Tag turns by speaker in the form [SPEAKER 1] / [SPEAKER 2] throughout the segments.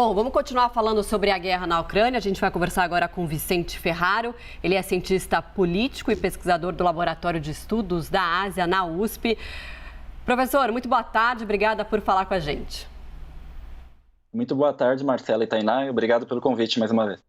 [SPEAKER 1] Bom, vamos continuar falando sobre a guerra na Ucrânia. A gente vai conversar agora com Vicente Ferraro. Ele é cientista político e pesquisador do Laboratório de Estudos da Ásia, na USP. Professor, muito boa tarde. Obrigada por falar com a gente.
[SPEAKER 2] Muito boa tarde, Marcela e Tainá. Obrigado pelo convite mais uma vez.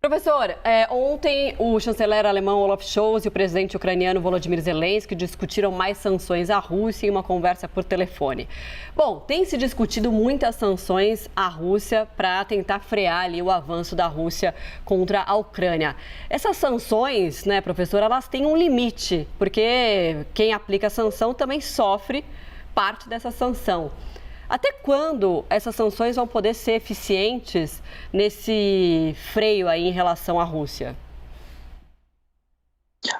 [SPEAKER 1] Professor, ontem o chanceler alemão Olaf Scholz e o presidente ucraniano Volodymyr Zelensky discutiram mais sanções à Rússia em uma conversa por telefone. Bom, tem se discutido muitas sanções à Rússia para tentar frear ali o avanço da Rússia contra a Ucrânia. Essas sanções, né, professor, elas têm um limite, porque quem aplica a sanção também sofre parte dessa sanção. Até quando essas sanções vão poder ser eficientes nesse freio aí em relação à Rússia?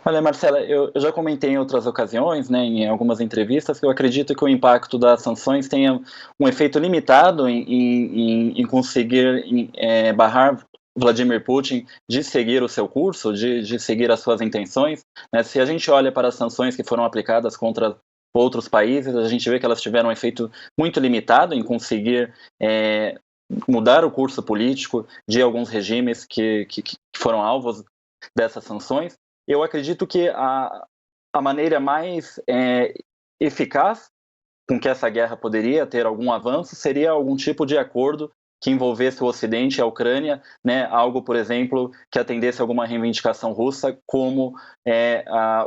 [SPEAKER 2] Olha, Marcela, eu já comentei em outras ocasiões, né, em algumas entrevistas, que eu acredito que o impacto das sanções tenha um efeito limitado em conseguir barrar Vladimir Putin de seguir o seu curso, de seguir as suas intenções, né? Se a gente olha para as sanções que foram aplicadas contra outros países, a gente vê que elas tiveram um efeito muito limitado em conseguir mudar o curso político de alguns regimes que foram alvos dessas sanções. Eu acredito que a maneira mais eficaz com que essa guerra poderia ter algum avanço seria algum tipo de acordo que envolvesse o Ocidente e a Ucrânia, né? Algo, por exemplo, que atendesse a alguma reivindicação russa, como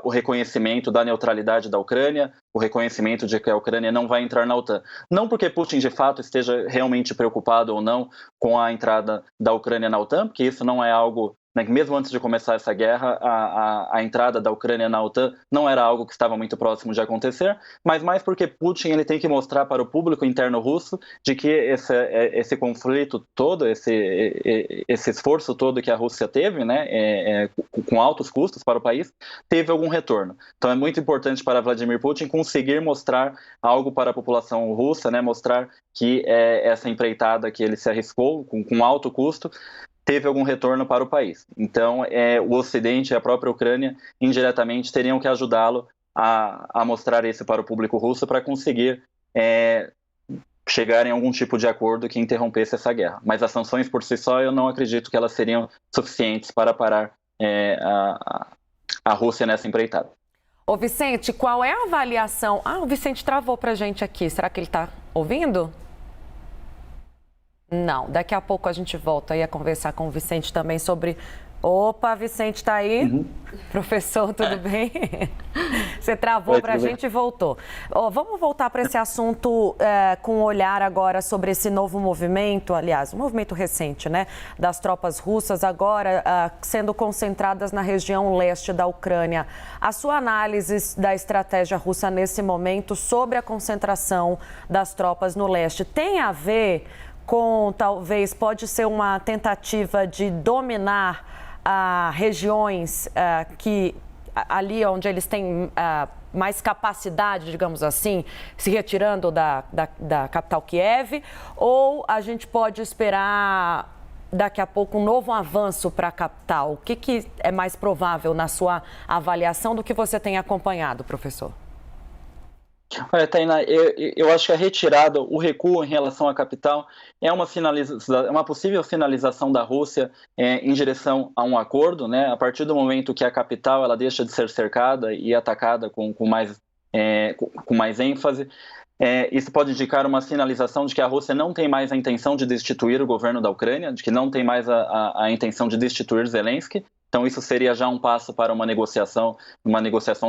[SPEAKER 2] o reconhecimento da neutralidade da Ucrânia, o reconhecimento de que a Ucrânia não vai entrar na OTAN. Não porque Putin, de fato, esteja realmente preocupado ou não com a entrada da Ucrânia na OTAN, porque isso não é algo, né, mesmo antes de começar essa guerra, a entrada da Ucrânia na OTAN não era algo que estava muito próximo de acontecer, mas mais porque Putin ele tem que mostrar para o público interno russo de que esse conflito todo, esse esforço todo que a Rússia teve, né, com altos custos para o país, teve algum retorno. Então é muito importante para Vladimir Putin conseguir mostrar algo para a população russa, né, mostrar que essa empreitada que ele se arriscou com alto custo teve algum retorno para o país. Então, o Ocidente e a própria Ucrânia, indiretamente, teriam que ajudá-lo a mostrar isso para o público russo para conseguir chegar em algum tipo de acordo que interrompesse essa guerra. Mas as sanções por si só, eu não acredito que elas seriam suficientes para parar a Rússia nessa empreitada.
[SPEAKER 3] Ô Vicente, qual é a avaliação? O Vicente travou para a gente aqui. Será que ele está ouvindo? Não, daqui a pouco a gente volta aí a conversar com o Vicente também sobre... Opa, Vicente tá aí? Uhum. Professor, tudo bem? Você travou para a gente e voltou. Vamos voltar para esse assunto com um olhar agora sobre esse novo movimento, aliás, um movimento recente, né? Das tropas russas agora sendo concentradas na região leste da Ucrânia. A sua análise da estratégia russa nesse momento sobre a concentração das tropas no leste tem a ver com, talvez, pode ser uma tentativa de dominar regiões que ali onde eles têm mais capacidade, digamos assim, se retirando da capital Kiev, ou a gente pode esperar daqui a pouco um novo avanço para a capital? O que é mais provável na sua avaliação do que você tem acompanhado, professor?
[SPEAKER 2] Olha, Tainá, eu acho que a retirada, o recuo em relação à capital é uma possível sinalização da Rússia em direção a um acordo, né? A partir do momento que a capital ela deixa de ser cercada e atacada com mais ênfase, isso pode indicar uma sinalização de que a Rússia não tem mais a intenção de destituir o governo da Ucrânia, de que não tem mais a intenção de destituir Zelensky. Então isso seria já um passo para uma negociação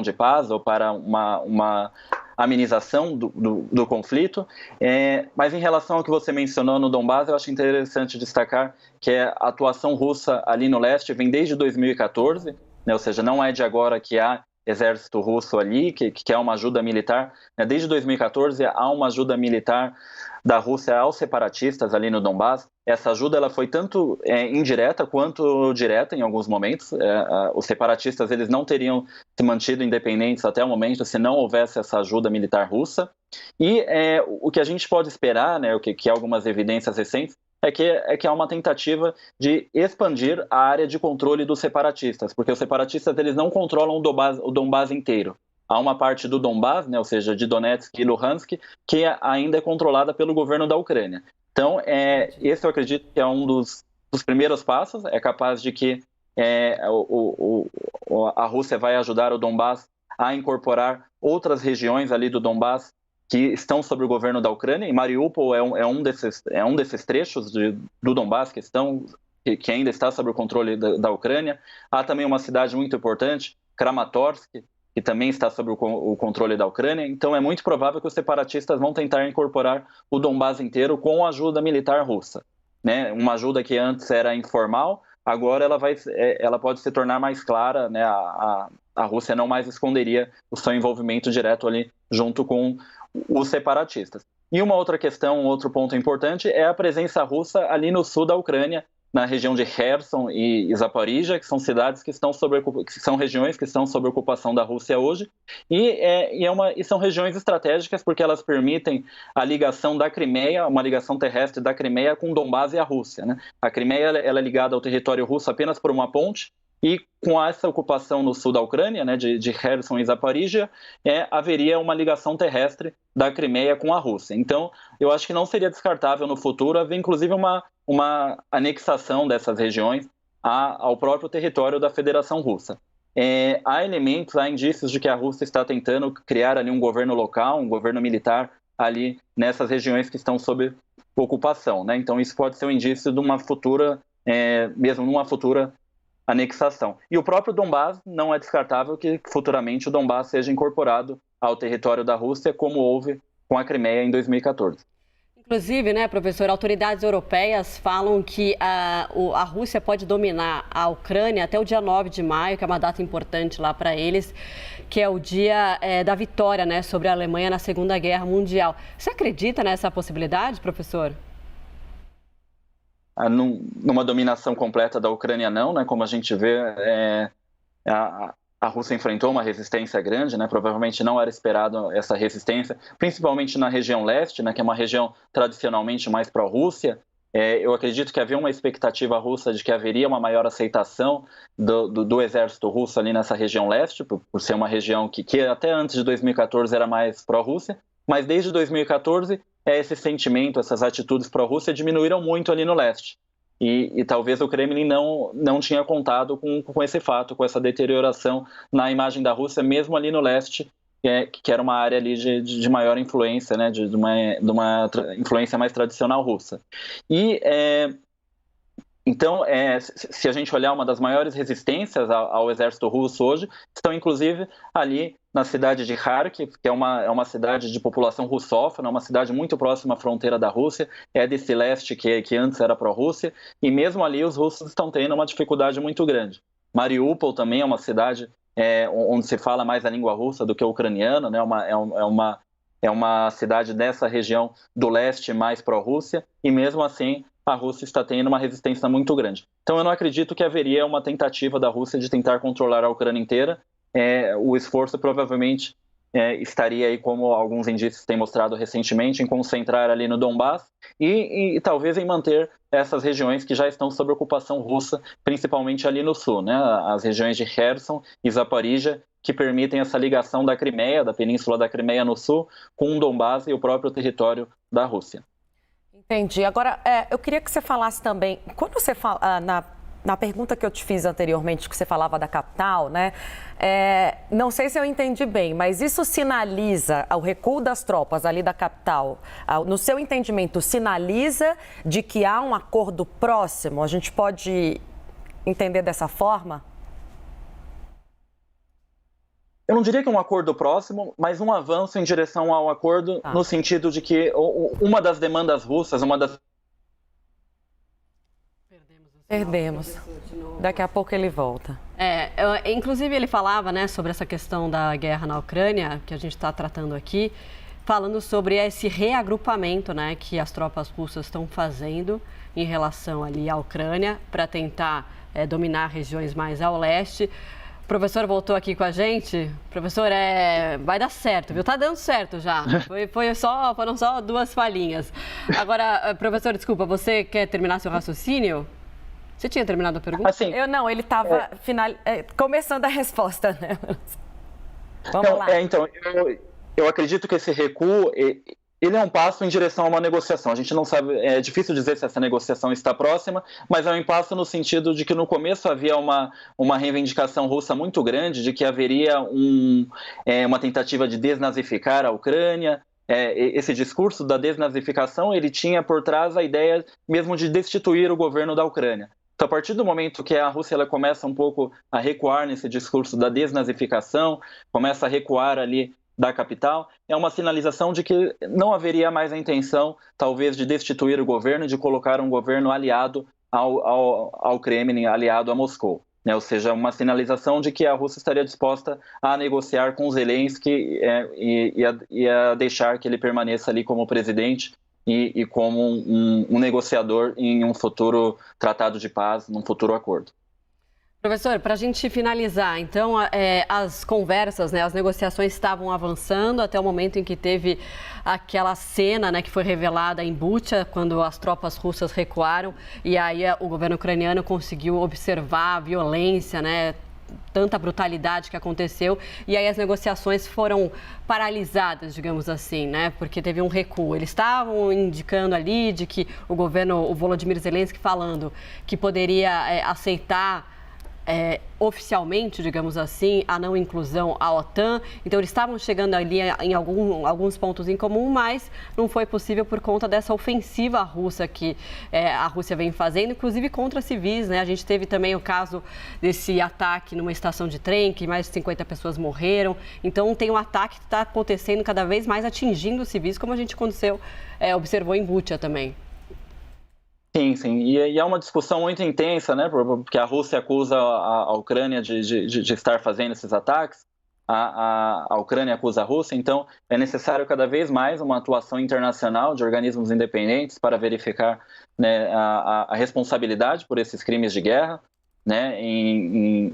[SPEAKER 2] de paz ou para uma amenização do conflito. Mas em relação ao que você mencionou no Donbás, eu acho interessante destacar que a atuação russa ali no leste vem desde 2014, né? Ou seja, não é de agora que há exército russo ali, que é uma ajuda militar. Desde 2014 há uma ajuda militar da Rússia aos separatistas ali no Donbás. Essa ajuda ela foi tanto indireta quanto direta em alguns momentos. Os separatistas eles não teriam se mantido independentes até o momento se não houvesse essa ajuda militar russa. E o que a gente pode esperar, né, o que algumas evidências recentes, é que há uma tentativa de expandir a área de controle dos separatistas, porque os separatistas eles não controlam o Donbás inteiro. Há uma parte do Donbás, né, ou seja, de Donetsk e Luhansk, que ainda é controlada pelo governo da Ucrânia. Então, esse eu acredito que é um dos primeiros passos, é capaz de que a Rússia vai ajudar o Donbás a incorporar outras regiões ali do Donbás que estão sob o governo da Ucrânia, e Mariupol é um desses trechos do Donbás que ainda está sob o controle da Ucrânia. Há também uma cidade muito importante, Kramatorsk, que também está sob o controle da Ucrânia. Então é muito provável que os separatistas vão tentar incorporar o Donbás inteiro com a ajuda militar russa, né? Uma ajuda que antes era informal, agora ela pode se tornar mais clara, né? A Rússia não mais esconderia o seu envolvimento direto ali junto com os separatistas. E uma outra questão, um outro ponto importante é a presença russa ali no sul da Ucrânia, na região de Kherson e Zaporizhia, que são cidades que são regiões que estão sob ocupação da Rússia hoje, e são regiões estratégicas porque elas permitem a ligação da Crimeia, uma ligação terrestre da Crimeia com Donbás e a Rússia, né? A Crimeia ela é ligada ao território russo apenas por uma ponte, e com essa ocupação no sul da Ucrânia, né, de Kherson e Zaporizhia, haveria uma ligação terrestre da Crimeia com a Rússia. Então, eu acho que não seria descartável no futuro haver, inclusive, uma anexação dessas regiões ao próprio território da Federação Russa. Há indícios de que a Rússia está tentando criar ali um governo local, um governo militar ali nessas regiões que estão sob ocupação, né? Então, isso pode ser um indício de uma futura, mesmo numa futura anexação. E o próprio Donbás, não é descartável que futuramente o Donbás seja incorporado ao território da Rússia, como houve com a Crimeia em 2014.
[SPEAKER 1] Inclusive, né, professor, autoridades europeias falam que a Rússia pode dominar a Ucrânia até o dia 9 de maio, que é uma data importante lá para eles, que é o dia da vitória, né, sobre a Alemanha na Segunda Guerra Mundial. Você acredita nessa possibilidade, professor?
[SPEAKER 2] Numa dominação completa da Ucrânia, não, né? Como a gente vê, a Rússia enfrentou uma resistência grande, né? Provavelmente não era esperado essa resistência, principalmente na região leste, né? Que é uma região tradicionalmente mais pró-Rússia. Eu acredito que havia uma expectativa russa de que haveria uma maior aceitação do exército russo ali nessa região leste, por ser uma região que até antes de 2014 era mais pró-Rússia, mas desde 2014 esse sentimento, essas atitudes pró-Rússia diminuíram muito ali no leste. E talvez o Kremlin não tinha contado com esse fato, com essa deterioração na imagem da Rússia, mesmo ali no leste, que era uma área ali de maior influência, né, de uma influência mais tradicional russa. Então, se a gente olhar, uma das maiores resistências ao exército russo hoje estão, inclusive, ali na cidade de Kharkiv, que é uma cidade de população russófona, uma cidade muito próxima à fronteira da Rússia, desse leste que antes era pró-Rússia, e mesmo ali os russos estão tendo uma dificuldade muito grande. Mariupol também é uma cidade onde se fala mais a língua russa do que o ucraniano, né? É uma cidade dessa região do leste mais pró-Rússia, e mesmo assim a Rússia está tendo uma resistência muito grande. Então eu não acredito que haveria uma tentativa da Rússia de tentar controlar a Ucrânia inteira. O esforço provavelmente estaria aí, como alguns indícios têm mostrado recentemente, em concentrar ali no Donbás e talvez em manter essas regiões que já estão sob ocupação russa, principalmente ali no sul, né? As regiões de Kherson e Zaporizhia, que permitem essa ligação da Crimeia, da península da Crimeia no sul, com o Donbás e o próprio território da Rússia.
[SPEAKER 3] Entendi. Agora, eu queria que você falasse também, quando você fala, na pergunta que eu te fiz anteriormente, que você falava da capital, né? Não sei se eu entendi bem, mas isso sinaliza o recuo das tropas ali da capital, no seu entendimento, sinaliza de que há um acordo próximo? A gente pode entender dessa forma?
[SPEAKER 2] Eu não diria que um acordo próximo, mas um avanço em direção ao acordo, no sentido de que uma das demandas russas,
[SPEAKER 3] Perdemos. Daqui a pouco ele volta.
[SPEAKER 1] Inclusive ele falava, né, sobre essa questão da guerra na Ucrânia, que a gente está tratando aqui, falando sobre esse reagrupamento, né, que as tropas russas estão fazendo em relação ali à Ucrânia para tentar dominar regiões mais ao leste. O professor voltou aqui com a gente. Professor, vai dar certo, viu? Tá dando certo já. Foram só 2 falhinhas. Agora, professor, desculpa, você quer terminar seu raciocínio? Você tinha terminado a pergunta?
[SPEAKER 2] Assim,
[SPEAKER 3] ele estava começando a resposta, né? Vamos lá.
[SPEAKER 2] Então, eu acredito que esse recuo, ele é um passo em direção a uma negociação. A gente não sabe, é difícil dizer se essa negociação está próxima, mas é um passo no sentido de que no começo havia uma reivindicação russa muito grande de que haveria uma tentativa de desnazificar a Ucrânia. Esse discurso da desnazificação, ele tinha por trás a ideia mesmo de destituir o governo da Ucrânia. Então, a partir do momento que a Rússia ela começa um pouco a recuar nesse discurso da desnazificação, começa a recuar ali da capital, é uma sinalização de que não haveria mais a intenção, talvez, de destituir o governo e de colocar um governo aliado ao Kremlin, aliado a Moscou. Né? Ou seja, uma sinalização de que a Rússia estaria disposta a negociar com Zelensky e a deixar que ele permaneça ali como presidente e como um negociador em um futuro tratado de paz, num futuro acordo.
[SPEAKER 1] Professor, para a gente finalizar, então, as conversas, né, as negociações estavam avançando até o momento em que teve aquela cena, né, que foi revelada em Bucha, quando as tropas russas recuaram e aí o governo ucraniano conseguiu observar a violência, né, tanta brutalidade que aconteceu e aí as negociações foram paralisadas, digamos assim, né, porque teve um recuo. Eles estavam indicando ali de que o Volodymyr Zelensky falando que poderia aceitar oficialmente, digamos assim, a não inclusão à OTAN. Então, eles estavam chegando ali em alguns pontos em comum, mas não foi possível por conta dessa ofensiva russa que a Rússia vem fazendo, inclusive contra civis, né? A gente teve também o caso desse ataque numa estação de trem, que mais de 50 pessoas morreram. Então, tem um ataque que está acontecendo cada vez mais atingindo os civis, como a gente observou em Bucha também.
[SPEAKER 2] Sim, sim. E é uma discussão muito intensa, né? Porque a Rússia acusa a Ucrânia de estar fazendo esses ataques, a Ucrânia acusa a Rússia, então é necessário cada vez mais uma atuação internacional de organismos independentes para verificar, né, a responsabilidade por esses crimes de guerra, né, em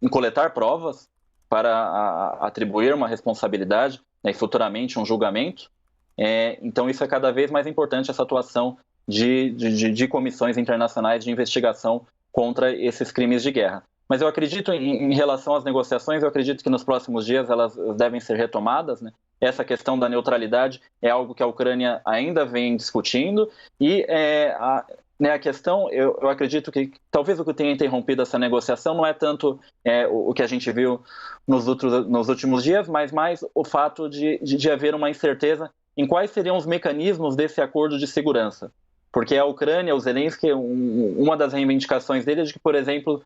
[SPEAKER 2] coletar provas para atribuir uma responsabilidade, né, e futuramente um julgamento. Então isso é cada vez mais importante, essa atuação de comissões internacionais de investigação contra esses crimes de guerra. Mas eu acredito, em relação às negociações, eu acredito que nos próximos dias elas devem ser retomadas, né? Essa questão da neutralidade é algo que a Ucrânia ainda vem discutindo e a questão, eu acredito que talvez o que tenha interrompido essa negociação não é tanto o que a gente viu nos últimos dias, mas mais o fato de haver uma incerteza em quais seriam os mecanismos desse acordo de segurança. Porque a Ucrânia, o Zelensky, uma das reivindicações dele é de que, por exemplo,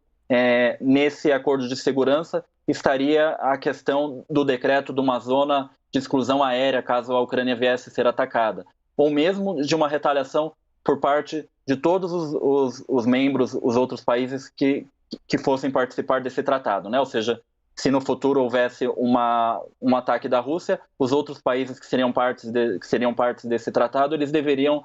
[SPEAKER 2] nesse acordo de segurança estaria a questão do decreto de uma zona de exclusão aérea caso a Ucrânia viesse a ser atacada, ou mesmo de uma retaliação por parte de todos os membros, os outros países que fossem participar desse tratado, né? Ou seja, se no futuro houvesse um ataque da Rússia, os outros países que seriam partes desse tratado, eles deveriam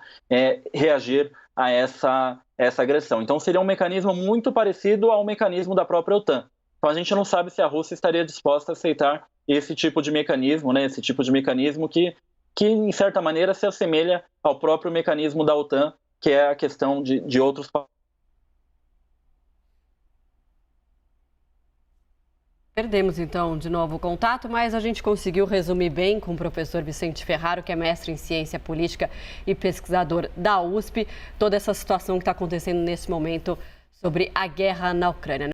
[SPEAKER 2] reagir a essa agressão. Então, seria um mecanismo muito parecido ao mecanismo da própria OTAN. Então, a gente não sabe se a Rússia estaria disposta a aceitar esse tipo de mecanismo, né? Esse tipo de mecanismo que, em certa maneira, se assemelha ao próprio mecanismo da OTAN, que é a questão de outros países.
[SPEAKER 1] Perdemos, então, de novo o contato, mas a gente conseguiu resumir bem com o professor Vicente Ferraro, que é mestre em ciência política e pesquisador da USP, toda essa situação que está acontecendo nesse momento sobre a guerra na Ucrânia.